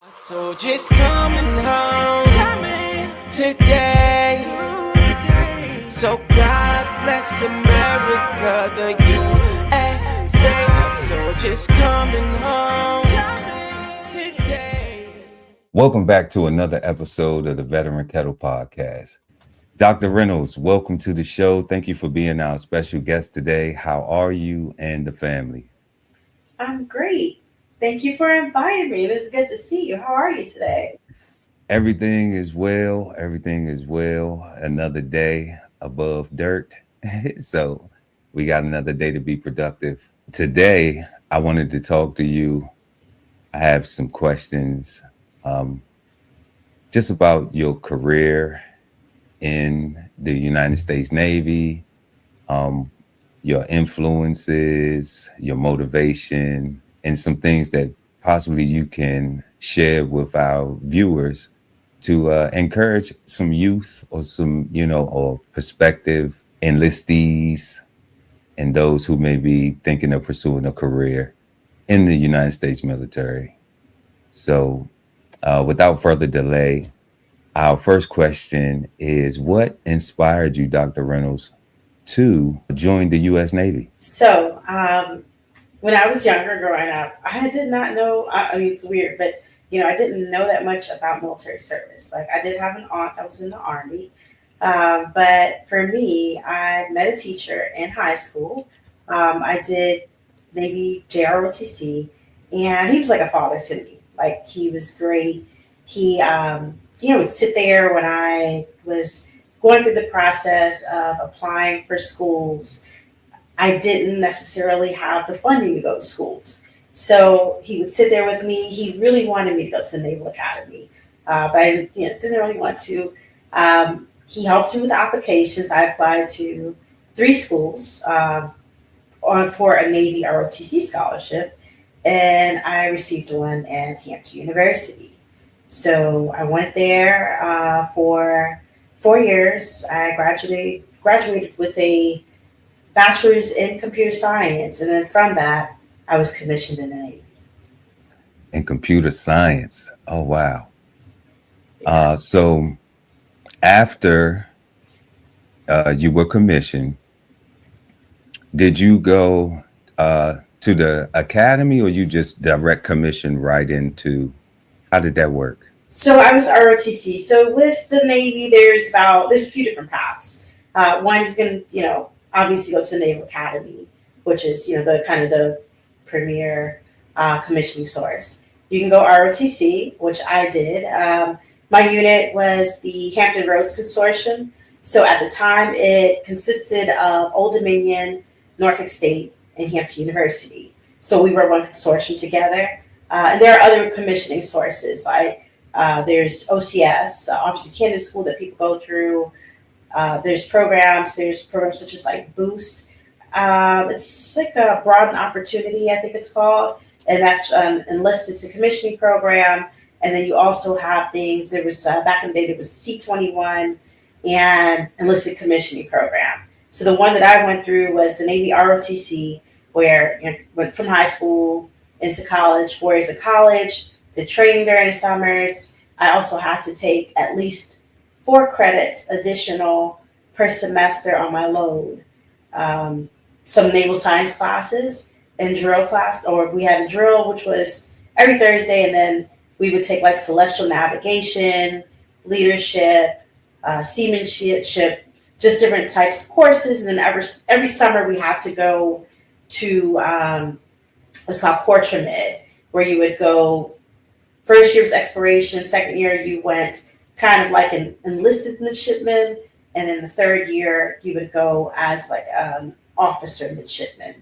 So just coming home today. So God bless America, the USA. So just coming home today. Welcome back to another episode of the Veteran Kettle podcast. Dr. Reynolds, welcome to the show. Thank you for being our special guest today. How are you and the family? I'm great. Thank you for inviting me. It is good to see you. How are you today? Everything is well. Everything is well. Another day above dirt. So we got another day to be productive. Today, I wanted to talk to you. I have some questions just about your career in the United States Navy, your influences, your motivation, and some things that possibly you can share with our viewers to encourage some youth or some, or prospective enlistees and those who may be thinking of pursuing a career in the United States military. So, without further delay, our first question is, what inspired you, Dr. Reynolds, to join the U.S. Navy? When I was younger growing up, I did not know. I mean, it's weird, but I didn't know that much about military service. Like, I did have an aunt that was in the Army. But for me, I met a teacher in high school. I did maybe JROTC, and he was like a father to me. Like, he was great. He, would sit there when I was going through the process of applying for schools. I didn't necessarily have the funding to go to schools. So he would sit there with me. He really wanted me to go to the Naval Academy, but I didn't really want to. He helped me with applications. I applied to 3 schools for a Navy ROTC scholarship, and I received one at Hampton University. So I went there for 4 years. I graduated with a bachelor's in computer science, and then from that, I was commissioned in the Navy. In computer science. Oh, wow. So after you were commissioned, did you go to the academy, or you just direct commission right into? How did that work? So I was ROTC. So with the Navy, there's a few different paths. One, you can obviously go to the Naval Academy, which is the kind of the premier commissioning source. You can go ROTC, which I did. My unit was the Hampton Roads Consortium. So at the time, it consisted of Old Dominion, Norfolk State, and Hampton University. So we were one consortium together. And there are other commissioning sources, like there's OCS, Officer Candidate School, that people go through. There's programs such as like Boost. It's like a Broaden Opportunity, I think it's called. And that's enlisted to commissioning program. And then you also have things, there was back in the day, there was C21 and enlisted commissioning program. So the one that I went through was the Navy ROTC, where went from high school into college, 4 years of college, did training during the summers. I also had to take at least 4 credits additional per semester on my load. Some naval science classes and drill class, or we had a drill, which was every Thursday, and then we would take like celestial navigation, leadership, seamanship, just different types of courses. And then every summer we had to go to what's called Portramid, where you would go, first year was exploration, second year you went kind of like an enlisted midshipman, and then the third year you would go as like officer midshipman,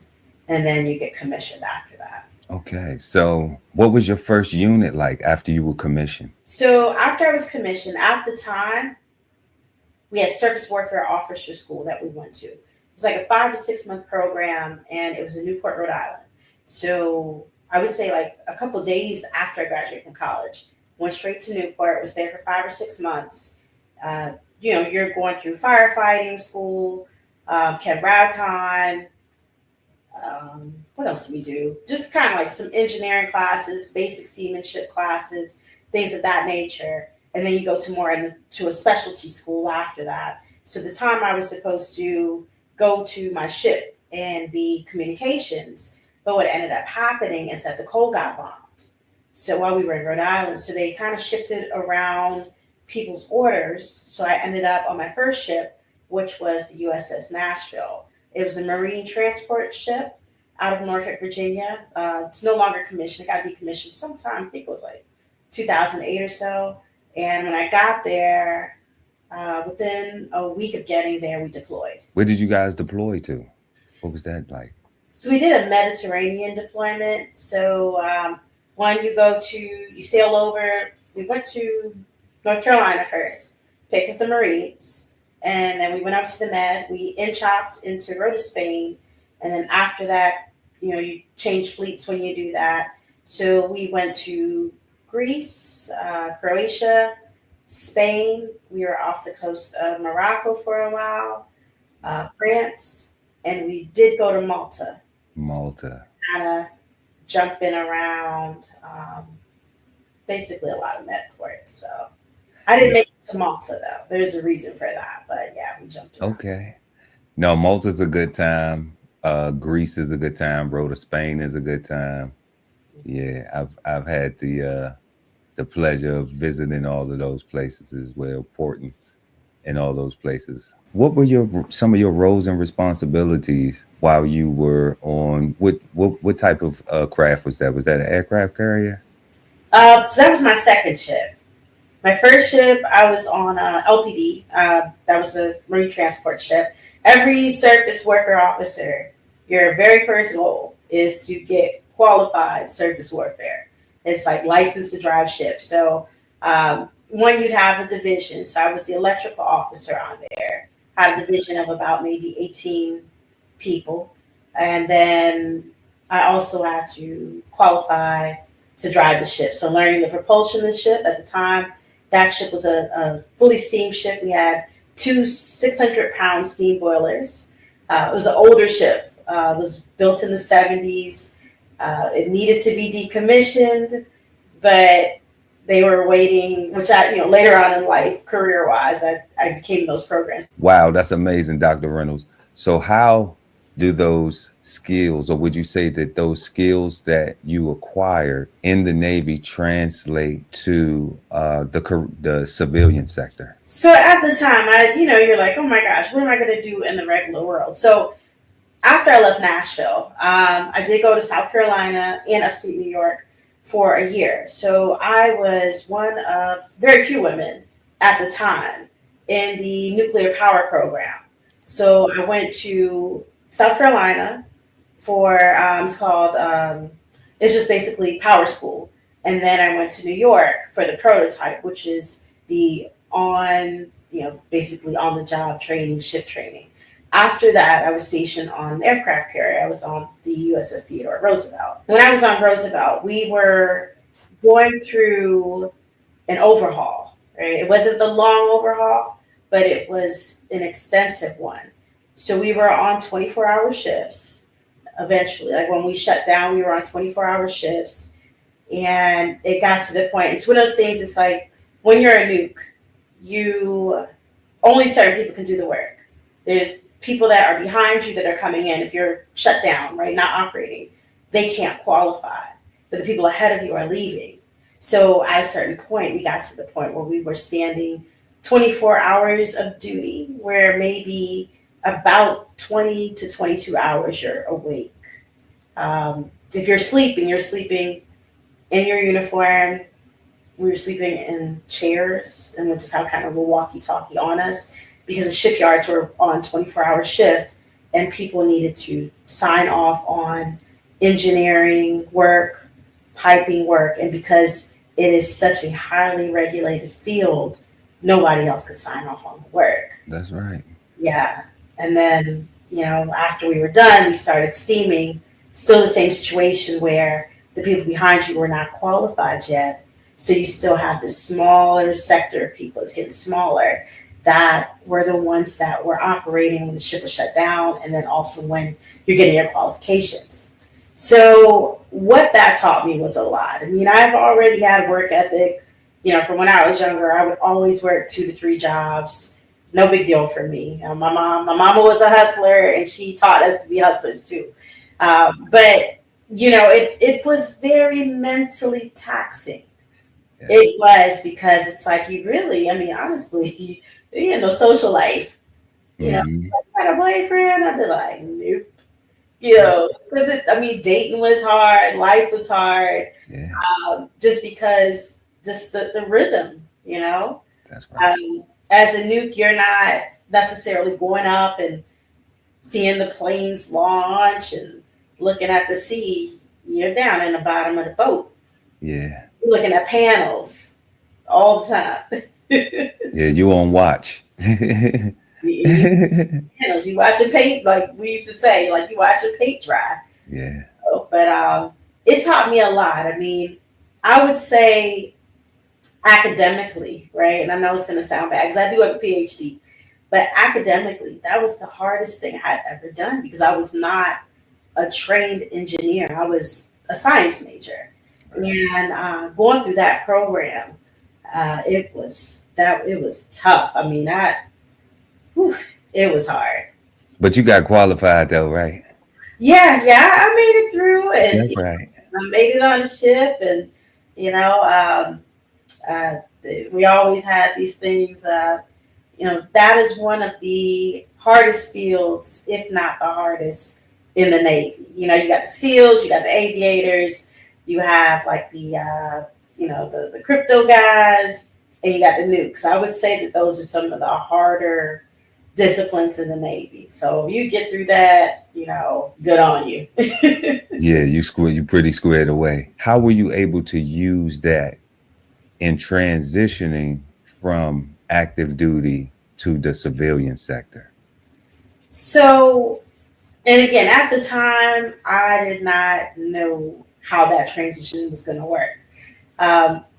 and then you get commissioned after that. Okay, so what was your first unit like after you were commissioned? So after I was commissioned, at the time, we had surface warfare officer school that we went to. It was like a 5 to 6 month program, and it was in Newport, Rhode Island. So I would say like a couple of days after I graduated from college, went straight to Newport, was there for 5 or 6 months. You're going through firefighting school, Camp Radcon, What else did we do? Just kind of like some engineering classes, basic seamanship classes, things of that nature. And then you go to more into a specialty school after that. So the time I was supposed to go to my ship and be communications, but what ended up happening is that the coal got bombed. So while we were in Rhode Island, so they kind of shifted around people's orders. So I ended up on my first ship, which was the USS Nashville. It was a marine transport ship out of Norfolk, Virginia. It's no longer commissioned. It got decommissioned sometime, I think it was like 2008 or so. And when I got there, within a week of getting there, we deployed. Where did you guys deploy to? What was that like? So we did a Mediterranean deployment. So when you sail over, we went to North Carolina first, picked up the Marines, and then we went up to the Med. We in-chopped into Rota, Spain, and then after that, you change fleets when you do that. So we went to Greece, Croatia, Spain. We were off the coast of Morocco for a while, France, and we did go to Malta. Malta. Kind of jumping around, basically a lot of med ports. So I didn't make it to Malta though. There's a reason for that, but yeah, we jumped around. Okay. No, Malta's a good time. Greece is a good time. Rota, Spain is a good time. Yeah, I've had the pleasure of visiting all of those places as well, Portland and all those places. What were some of your roles and responsibilities while you were on? What type of craft was that? Was that an aircraft carrier? So that was my second ship. My first ship, I was on LPD. That was a marine transport ship. Every surface warfare officer, your very first goal is to get qualified surface warfare. It's like licensed to drive ships. So one, you'd have a division. So I was the electrical officer on there. Had a division of about maybe 18 people. And then I also had to qualify to drive the ship. So learning the propulsion of the ship. At the time, that ship was a fully steam ship. We had two 600-pound steam boilers. It was an older ship. It was built in the 70s. It needed to be decommissioned, but they were waiting, which later on in life, career-wise, I became those programs. Wow, that's amazing, Dr. Reynolds. So how do those skills, or would you say that those skills that you acquired in the Navy translate to the civilian sector? So at the time, you're like, oh my gosh, what am I going to do in the regular world? So after I left Nashville, I did go to South Carolina and upstate New York for a year. So I was one of very few women at the time in the nuclear power program. So I went to South Carolina for, it's just basically power school. And then I went to New York for the prototype, which is the basically on the job training, shift training. After that, I was stationed on an aircraft carrier. I was on the USS Theodore Roosevelt. When I was on Roosevelt, we were going through an overhaul, right? It wasn't the long overhaul, but it was an extensive one. So we were on 24-hour shifts eventually. Like when we shut down, we were on 24-hour shifts. And it got to the point, it's one of those things, it's like when you're a nuke, only certain people can do the work. There's people that are behind you that are coming in. If you're shut down, right, not operating, they can't qualify. But the people ahead of you are leaving. So at a certain point, we got to the point where we were standing 24 hours of duty, where maybe about 20 to 22 hours you're awake. If you're sleeping in your uniform. We were sleeping in chairs, and we just had kind of a walkie-talkie on us because the shipyards were on 24-hour shift, and people needed to sign off on engineering work, piping work, and because it is such a highly regulated field, nobody else could sign off on the work. That's right. Yeah. And then, after we were done, we started steaming. Still the same situation where the people behind you were not qualified yet. So you still have this smaller sector of people. It's getting smaller that were the ones that were operating when the ship was shut down, and then also when you're getting your qualifications. So what that taught me was a lot. I mean, I've already had work ethic, from when I was younger. I would always work 2 to 3 jobs. No big deal for me. My mama was a hustler, and she taught us to be hustlers too. But it was very mentally taxing. Yes. It was, because it's like, you really, I mean, honestly, you had no social life. Mhm. I had a boyfriend, I'd be like, nope. Because dating was hard, life was hard, Yeah, just because, just the rhythm, that's right. As a nuke, you're not necessarily going up and seeing the planes launch and looking at the sea. You're down in the bottom of the boat, Yeah, looking at panels all the time. yeah, you on watch. You panels, you watching paint, like we used to say, like you watching paint dry. Yeah, But it taught me a lot. I mean, I would say academically, right? And I know it's going to sound bad because I do have a PhD, but academically, that was the hardest thing I had ever done, because I was not a trained engineer. I was a science major, and going through that program, it was tough. I mean, it was hard. but you got qualified though, right? Yeah, I made it through, and That's right. I made it on the ship, and you know, um, we always had these things. That is one of the hardest fields, if not the hardest, in the Navy. You got the SEALs, you got the aviators, you have like the crypto guys, and you got the nukes. I would say that those are some of the harder disciplines in the Navy. So if you get through that, good on you. Yeah, you pretty squared away. How were you able to use that in transitioning from active duty to the civilian sector? So, and again, at the time, I did not know how that transition was going to work.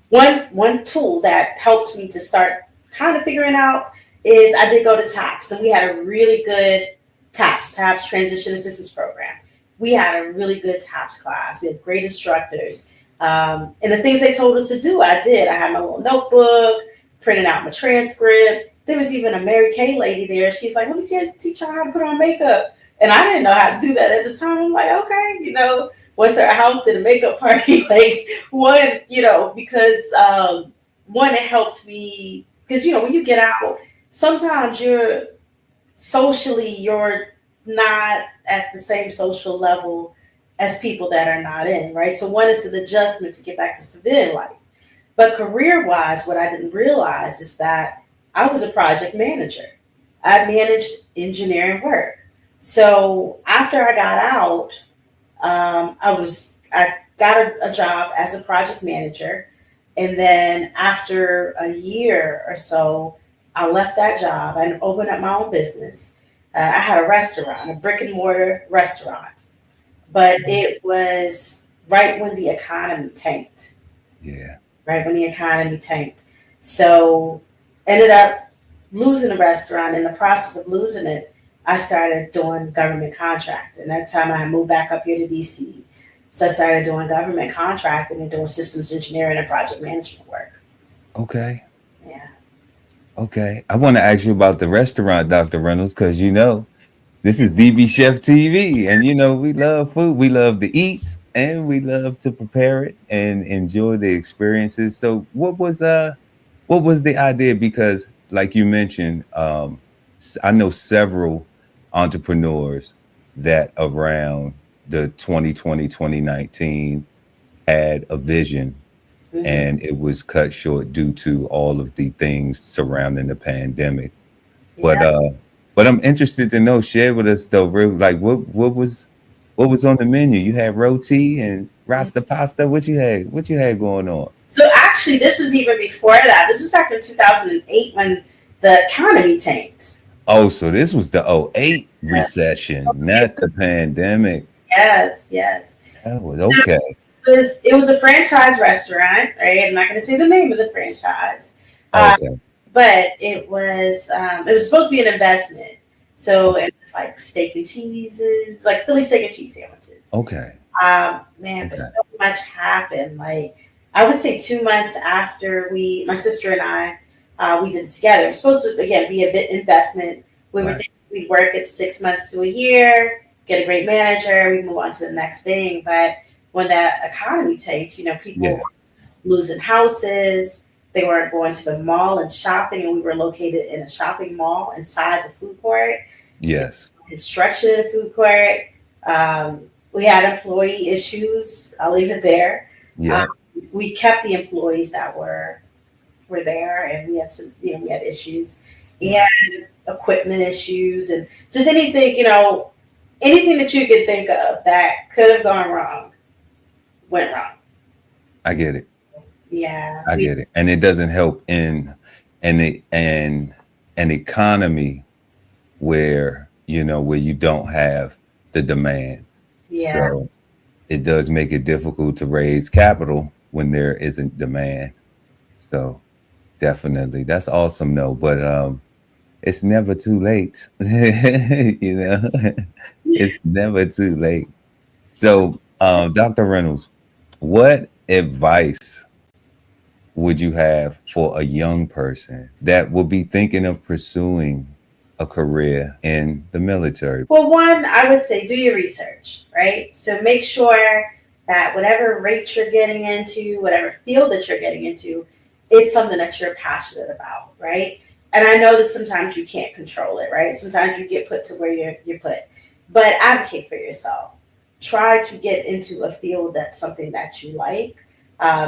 One tool that helped me to start kind of figuring out is I did go to TAPS, and we had a really good TAPS Transition Assistance Program. We had a really good TAPS class. We had great instructors. And the things they told us to do, I did. I had my little notebook, printed out my transcript. There was even a Mary Kay lady there. She's like, let me teach you how to put on makeup. And I didn't know how to do that at the time. I'm like, okay, went to her house, did a makeup party. Like, because one, it helped me, because, when you get out, sometimes you're not at the same social level as people that are not in, right? So one is an adjustment to get back to civilian life. But career-wise, what I didn't realize is that I was a project manager. I managed engineering work. So after I got out, I got a job as a project manager. And then after a year or so, I left that job and opened up my own business. I had a restaurant, a brick and mortar restaurant, but it was right when the economy tanked. Yeah. Right when the economy tanked. So ended up losing the restaurant. In the process of losing it, I started doing government contracting. And that time I had moved back up here to DC. So I started doing government contracting and doing systems engineering and project management work. Okay. Yeah. Okay. I want to ask you about the restaurant, Dr. Reynolds, because this is DBCHEFTV, and we love food. We love to eat, and we love to prepare it and enjoy the experiences. So what was the idea? Because like you mentioned, I know several entrepreneurs that around the 2020, 2019 had a vision, Mm-hmm. and it was cut short due to all of the things surrounding the pandemic. But Yeah. I'm interested to know, share with us though, like what was on the menu? You had roti and rasta pasta. What you had going on? So actually, this was even before that. This was back in 2008 when the economy tanked. Oh, so this was the '08 recession, not the pandemic. Yes. That was So okay. it was a franchise restaurant, right? I'm not going to say the name of the franchise. Okay. but it was supposed to be an investment. So it was like steak and cheeses, like Philly steak and cheese sandwiches. Okay. Man, but so much happened. Like I would say 2 months after my sister and I, we did it together. It was supposed to again be an investment. We were thinking we'd work it 6 months to a year, get a great manager, we move on to the next thing. But when that economy takes, people were losing houses. They weren't going to the mall and shopping, and we were located in a shopping mall inside the food court. Yes. Construction in the food court. We had employee issues. I'll leave it there. Yeah. We kept the employees that were there, and we had some, we had issues and equipment issues, and just anything, anything that you could think of that could have gone wrong, went wrong. I get it. Yeah, I get it, and it doesn't help in an economy where where you don't have the demand. Yeah. So it does make it difficult to raise capital when there isn't demand. So definitely, that's awesome, though. But it's never too late. It's never too late. So, Dr. Reynolds, what advice would you have for a young person that will be thinking of pursuing a career in the military? Well, one, I would say do your research, right? So make sure that whatever rate you're getting into, whatever field that you're getting into, it's something that you're passionate about, right? And I know that sometimes you can't control it, right? Sometimes you get put to where you're put, but advocate for yourself. Try to get into a field that's something that you like.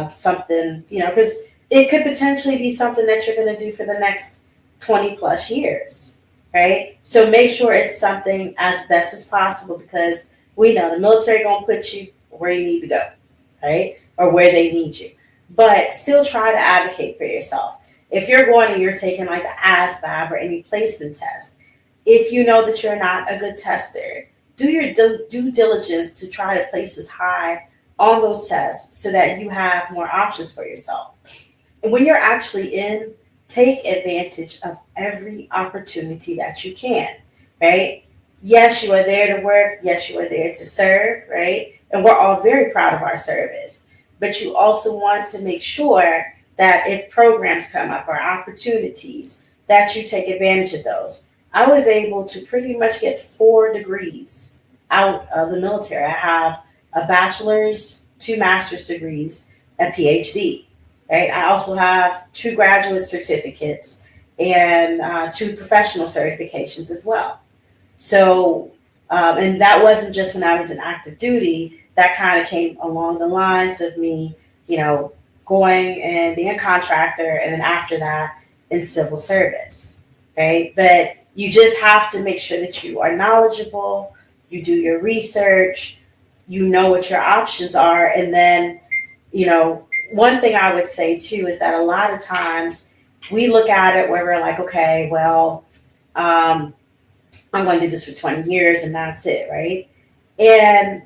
Something, because it could potentially be something that you're going to do for the next 20 plus years, right? So make sure it's something as best as possible, because we know the military going to put you where you need to go, right? Or where they need you. But still try to advocate for yourself. If you're going and you're taking like the ASVAB or any placement test, if you know that you're not a good tester, do your due diligence to try to place as high on those tests so that you have more options for yourself. And when you're actually in, take advantage of every opportunity that you can, right? Yes, you are there to work. Yes, you are there to serve, right? And we're all very proud of our service. But you also want to make sure that if programs come up or opportunities, that you take advantage of those. I was able to pretty much get 4 degrees out of the military. I have a bachelor's, 2 master's degrees, and PhD, right? I also have 2 graduate certificates and 2 professional certifications as well. So, and that wasn't just when I was in active duty. That kind of came along the lines of me, going and being a contractor, and then after that in civil service, right? But you just have to make sure that you are knowledgeable, you do your research, you know what your options are. And then, one thing I would say too is that a lot of times we look at it where we're like, okay, well, I'm going to do this for 20 years and that's it, right? And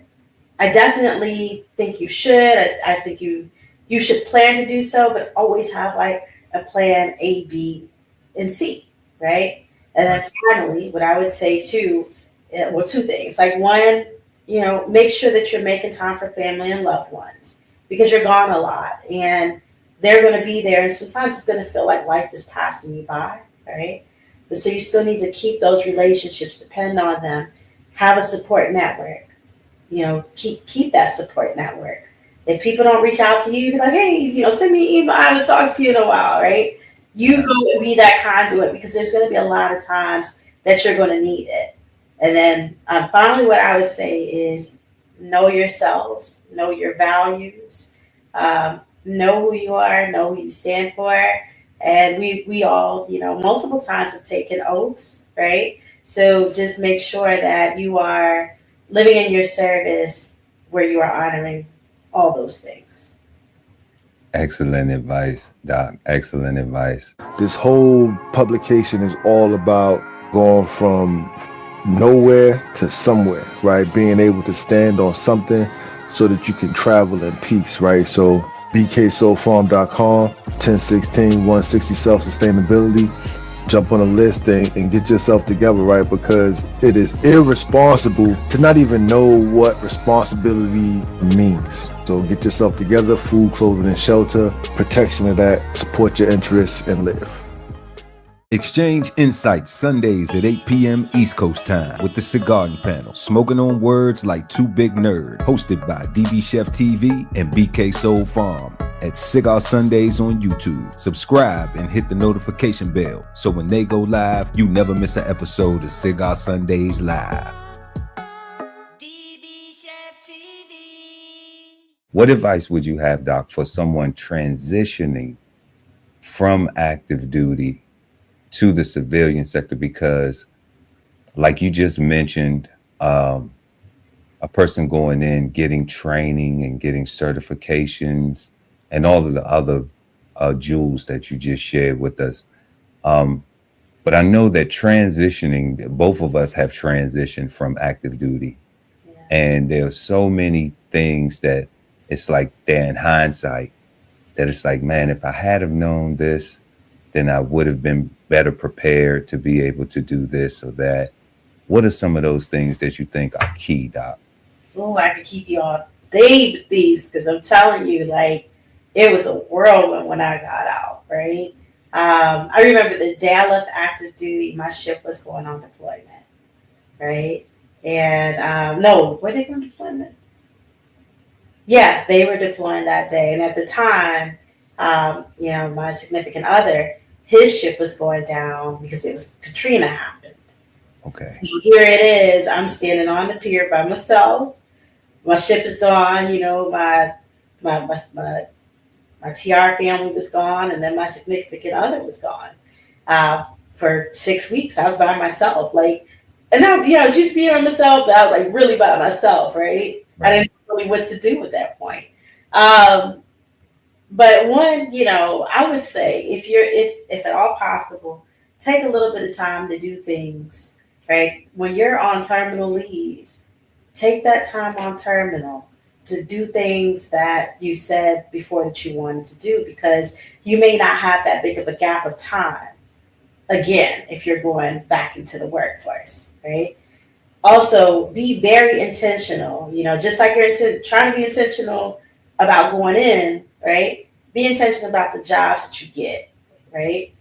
I definitely think you should. I think you should plan to do so, but always have like a plan A, B, and C, right? And then finally, what I would say too, 2 things. Like one, make sure that you're making time for family and loved ones, because you're gone a lot and they're going to be there. And sometimes it's going to feel like life is passing you by, right? But so you still need to keep those relationships, depend on them, have a support network, keep that support network. If people don't reach out to you, be like, hey, send me an email. I haven't talked to you in a while, right? You go and be that conduit, because there's going to be a lot of times that you're going to need it. And then finally, what I would say is know yourself, know your values, know who you are, know who you stand for. And we all, multiple times have taken oaths, right? So just make sure that you are living in your service where you are honoring all those things. Excellent advice, Doc. Excellent advice. This whole publication is all about going from nowhere to somewhere, right? Being able to stand on something so that you can travel in peace, right? So bksoulfarm.com, 1016-160 self-sustainability. Jump on a list and get yourself together, right? Because it is irresponsible to not even know what responsibility means. So get yourself together, food, clothing, and shelter, protection of that, support your interests, and live. Exchange insights Sundays at 8 p.m. East Coast time with the Cigar Panel, smoking on words like two big nerds, hosted by DBCHEFTV and BK Soul Farm at Cigar Sundays on YouTube. Subscribe and hit the notification bell so when they go live, you never miss an episode of Cigar Sundays Live. What advice would you have, Doc, for someone transitioning from active duty to the civilian sector? Because like you just mentioned, a person going in, getting training and getting certifications and all of the other jewels that you just shared with us. But I know that transitioning, both of us have transitioned from active duty. Yeah. And there are so many things that it's like they're in hindsight that it's like, man, if I had have known this, then I would have been better prepared to be able to do this or that. What are some of those things that you think are key, Doc? Oh, I could keep you all day with these because I'm telling you, like, it was a whirlwind when I got out, right? I remember the day I left active duty, my ship was going on deployment, right? And no, were they going to deployment? Yeah, they were deploying that day. And at the time, my significant other, his ship was going down because it was Katrina happened. Okay. So here it is. I'm standing on the pier by myself. My ship is gone. My TR family was gone, and then my significant other was gone. For 6 weeks, I was by myself. And I was used to being by myself, but I was like really by myself, right? I didn't know really what to do at that point. But one, I would say if at all possible, take a little bit of time to do things, right? When you're on terminal leave, take that time on terminal to do things that you said before that you wanted to do, because you may not have that big of a gap of time again if you're going back into the workforce, right? Also, be very intentional, just like you're trying to be intentional about going in, right? Be intentional about the jobs that you get, right?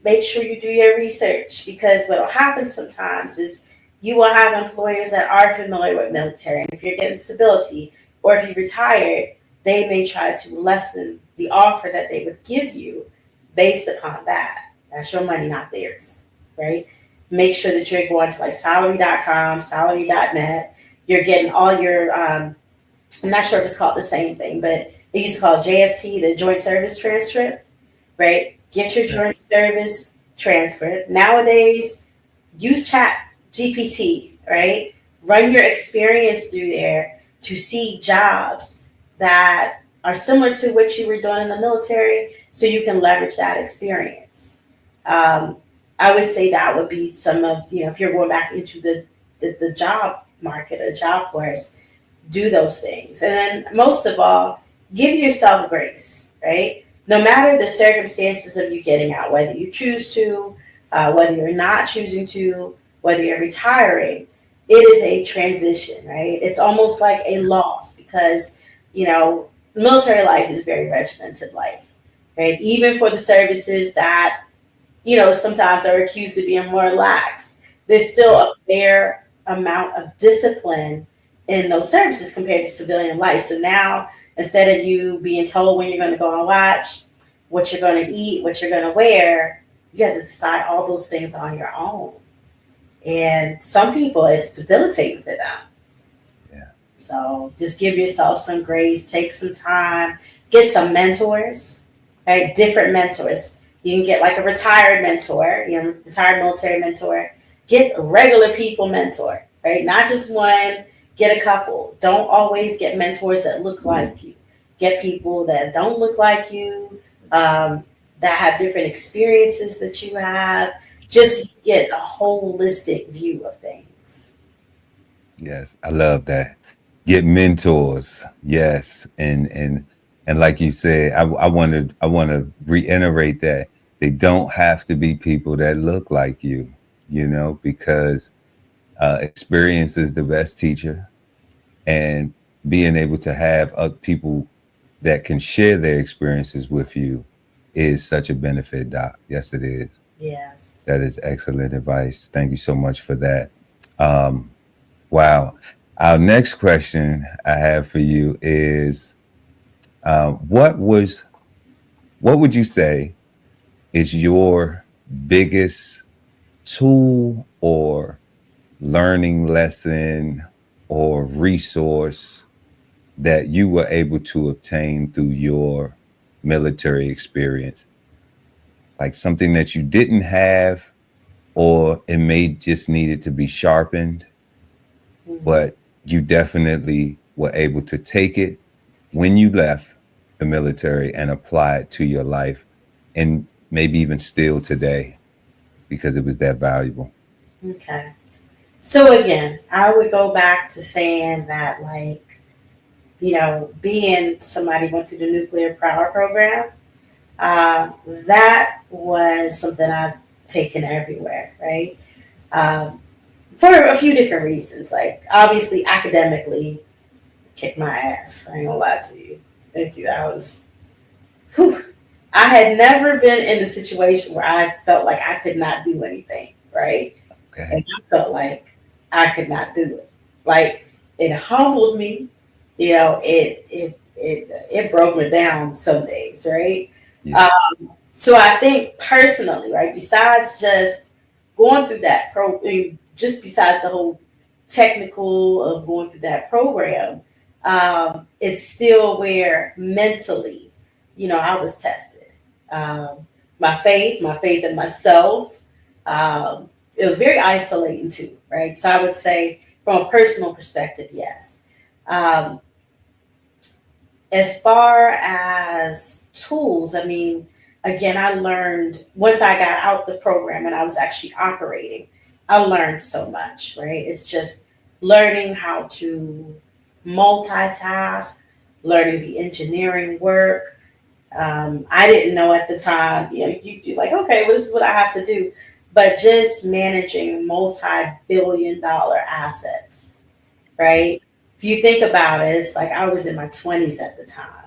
Make sure you do your research, because what will happen sometimes is you will have employers that are familiar with military. And if you're getting disability or if you retired, they may try to lessen the offer that they would give you based upon that. That's your money, not theirs, right? Make sure that you're going to salary.com, salary.net. You're getting all your, I'm not sure if it's called the same thing, but they used to call JST, the Joint Service Transcript, right? Get your Joint Service Transcript. Nowadays, use Chat GPT, right? Run your experience through there to see jobs that are similar to what you were doing in the military, so you can leverage that experience. I would say that would be some of, if you're going back into the job market or job force, do those things. And then most of all, give yourself grace, right? No matter the circumstances of you getting out, whether you choose to, whether you're not choosing to, whether you're retiring, it is a transition, right? It's almost like a loss because, military life is very regimented life, right? Even for the services that, sometimes are accused of being more lax, there's still a fair amount of discipline in those services compared to civilian life. So now, instead of you being told when you're going to go and watch, what you're going to eat, what you're going to wear, you have to decide all those things on your own. And some people, it's debilitating for them. Yeah. So just give yourself some grace, take some time, get some mentors, right? Different mentors. You can get like a retired mentor, retired military mentor. Get a regular people mentor, right? Not just one, get a couple. Don't always get mentors that look like you. Get people that don't look like you, that have different experiences that you have. Just get a holistic view of things. Yes, I love that. Get mentors. Yes. And And like you said, I want to reiterate that they don't have to be people that look like you know, because experience is the best teacher, and being able to have people that can share their experiences with you is such a benefit, Doc. Yes, it is. Yes. That is excellent advice. Thank you so much for that. Um, wow. Our next question I have for you is, what would you say is your biggest tool or learning lesson or resource that you were able to obtain through your military experience? Like something that you didn't have, or it may just needed to be sharpened, but you definitely were able to take it when you left the military and apply it to your life, and maybe even still today, because it was that valuable. Okay. So again, I would go back to saying that, like, being somebody went through the nuclear power program, that was something I've taken everywhere, right? Um, for a few different reasons. Like, obviously, academically, kicked my ass. I ain't gonna lie to you. Thank you. I was, whew. I had never been in a situation where I felt like I could not do anything, right? Okay. And I felt like I could not do it. Like, it humbled me. It broke me down some days, right? Yeah. So I think personally, right, besides just going through that just besides the whole technical of going through that program, it's still where mentally, I was tested. Um, my faith in myself. It was very isolating too, right? So I would say, from a personal perspective, yes. Um, as far as tools, I mean, again, I learned once I got out the program and I was actually operating, I learned so much, right? It's just learning how to multitask, learning the engineering work. I didn't know at the time, you're like, okay, well, this is what I have to do. But just managing multi-billion-dollar assets, right? If you think about it, it's like I was in my 20s at the time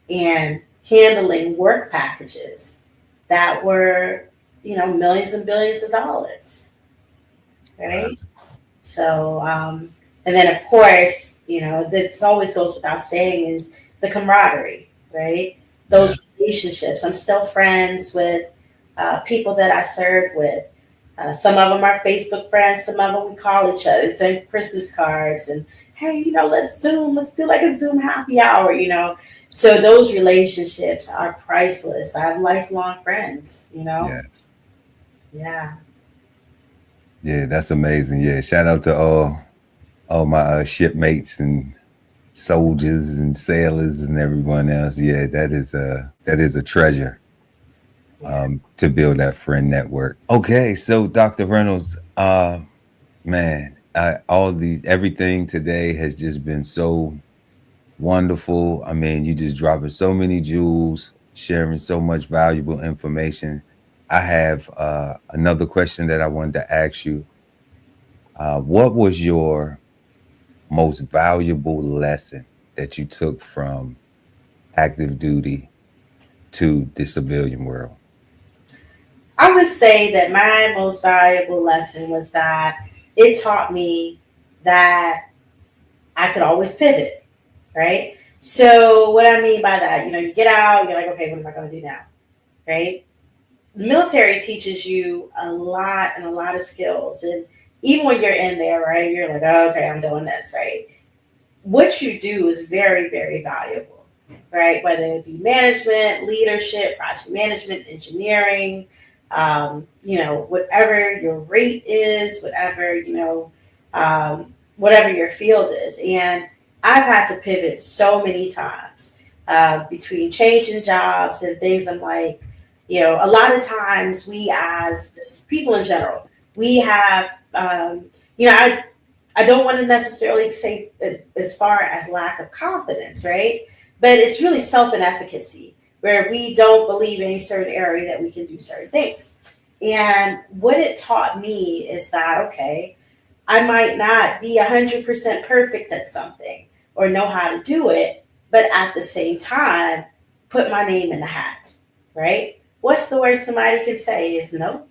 and handling work packages that were, millions and billions of dollars, right? So, and then of course, this always goes without saying is the camaraderie, right? Those relationships. I'm still friends with people that I served with. Some of them are Facebook friends. Some of them we call each other, send Christmas cards, and hey, let's Zoom. Let's do like a Zoom happy hour. So those relationships are priceless. I have lifelong friends. Yes. Yeah. Yeah, that's amazing. Yeah, shout out to all my shipmates and soldiers and sailors and everyone else. Yeah, that is a treasure, to build that friend network. Okay, so Dr. Reynolds, man, everything today has just been so wonderful. I mean, you just dropping so many jewels, sharing so much valuable information. I have another question that I wanted to ask you. What was your most valuable lesson that you took from active duty to the civilian world? I would say that my most valuable lesson was that it taught me that I could always pivot, right? So what I mean by that, you get out, you're like, okay, what am I going to do now, right? The military teaches you a lot and a lot of skills, and even when you're in there, right, you're like, oh, okay, I'm doing this, right? What you do is very, very valuable, right? Whether it be management, leadership, project management, engineering, whatever your rate is, whatever your field is. And I've had to pivot so many times between changing jobs and things. I'm like, a lot of times we, as just people in general, we have, I don't want to necessarily say as far as lack of confidence, right? but it's really self-efficacy, where we don't believe in a certain area that we can do certain things. And what it taught me is that, okay, I might not be 100% perfect at something or know how to do it, but at the same time, put my name in the hat, right? What's the worst somebody can say is no,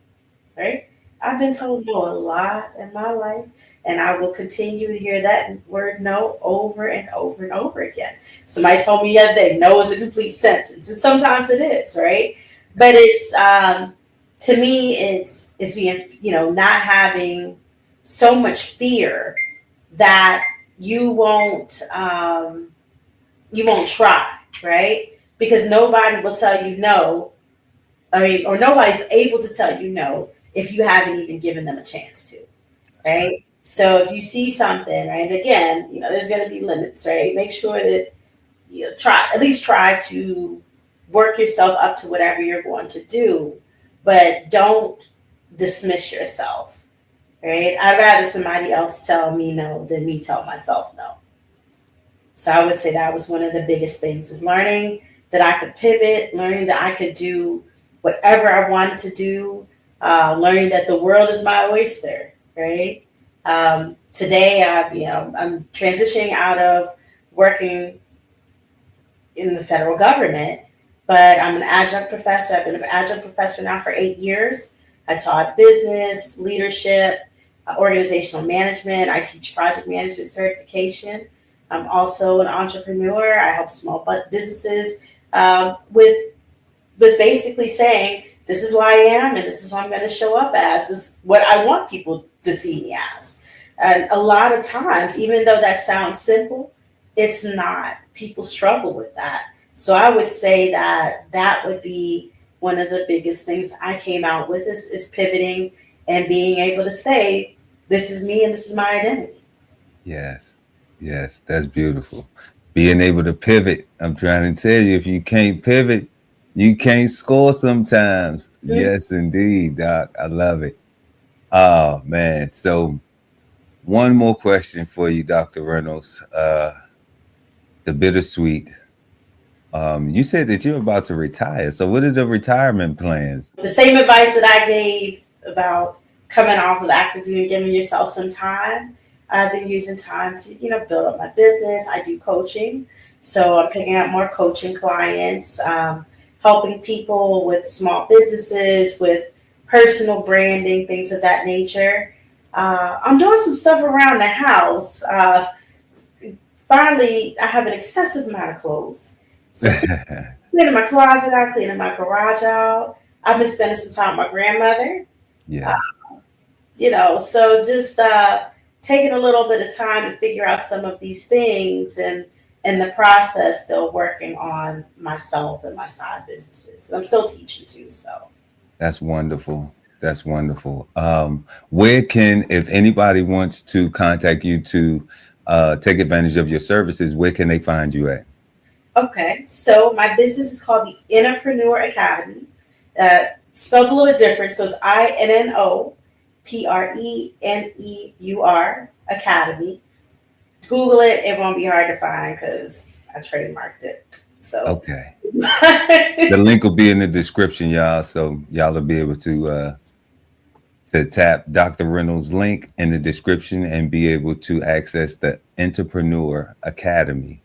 right? I've been told no a lot in my life, and I will continue to hear that word no over and over and over again. Somebody told me the other day, no is a complete sentence, and sometimes it is, right? But it's, to me, it's being, not having so much fear that you won't try, right? Because nobody will tell you no. Or nobody's able to tell you no if you haven't even given them a chance to, right? So if you see something, right, again, there's going to be limits, right? Make sure that at least try to work yourself up to whatever you're going to do, but don't dismiss yourself, right? I'd rather somebody else tell me no than me tell myself no. So I would say that was one of the biggest things, is learning that I could pivot, learning that I could do whatever I wanted to do, learning that the world is my oyster, right? Today, I'm transitioning out of working in the federal government, but I'm an adjunct professor. I've been an adjunct professor now for 8 years. I taught business, leadership, organizational management. I teach project management certification. I'm also an entrepreneur. I help small businesses with basically saying, this is who I am, and this is what I'm going to show up as. This is what I want people to see me as. And a lot of times, even though that sounds simple, it's not. People struggle with that. So I would say that would be one of the biggest things I came out with is pivoting and being able to say, this is me and this is my identity. Yes, that's beautiful. Being able to pivot. I'm trying to tell you, if you can't pivot, you can't score sometimes. Mm-hmm. Yes, indeed, Doc. I love it. Oh, man. So one more question for you, Dr. Reynolds. The bittersweet. You said that you're about to retire. So what are the retirement plans? The same advice that I gave about coming off of active duty and giving yourself some time. I've been using time to, build up my business. I do coaching. So I'm picking up more coaching clients, helping people with small businesses, with personal branding, things of that nature. I'm doing some stuff around the house. Finally, I have an excessive amount of clothes. So cleaning my closet out, cleaning my garage out. I've been spending some time with my grandmother. Yeah. So just taking a little bit of time to figure out some of these things, and in the process, still working on myself and my side businesses. And I'm still teaching too. So that's wonderful. That's wonderful. Where can, if anybody wants to contact you to take advantage of your services, where can they find you at? Okay, so my business is called the Innopreneur Academy. Spelled a little bit different, so it's INNOPRENEUR Academy. Google it; it won't be hard to find because I trademarked it. So okay, the link will be in the description, y'all. So y'all will be able to tap Dr. Reynolds' link in the description and be able to access the Innopreneur Academy.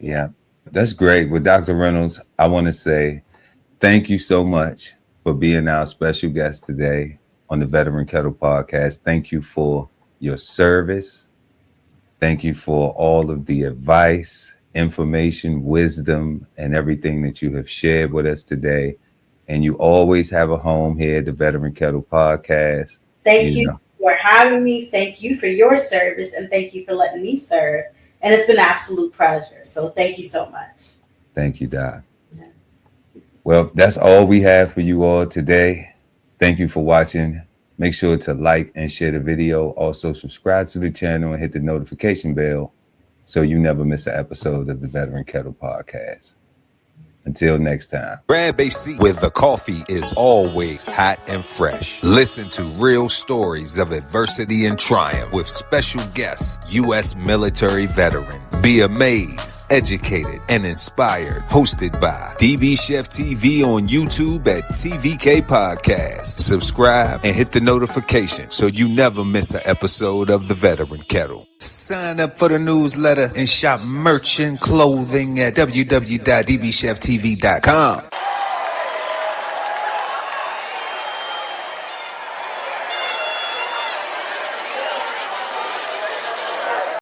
Yeah, that's great. With Dr. Reynolds, I want to say thank you so much for being our special guest today on the Veteran Kettle podcast. Thank you for your service. Thank you for all of the advice, information, wisdom, and everything that you have shared with us today. And you always have a home here at the Veteran Kettle podcast. Thank you for having me. Thank you for your service, and thank you for letting me serve. And it's been an absolute pleasure. So thank you so much. Thank you, Doc. Yeah. Well, that's all we have for you all today. Thank you for watching. Make sure to like and share the video. Also, subscribe to the channel and hit the notification bell so you never miss an episode of the Veteran Kettle podcast. Until next time. Grab a seat where the coffee is always hot and fresh. Listen to real stories of adversity and triumph with special guests, U.S. military veterans. Be amazed amazed, educated, and inspired. Hosted by DBCHEFTV on YouTube at TVK Podcast. Subscribe and hit the notification so you never miss an episode of The Veteran Kettle. Sign up for the newsletter and shop merch and clothing at www.dbcheftv.com.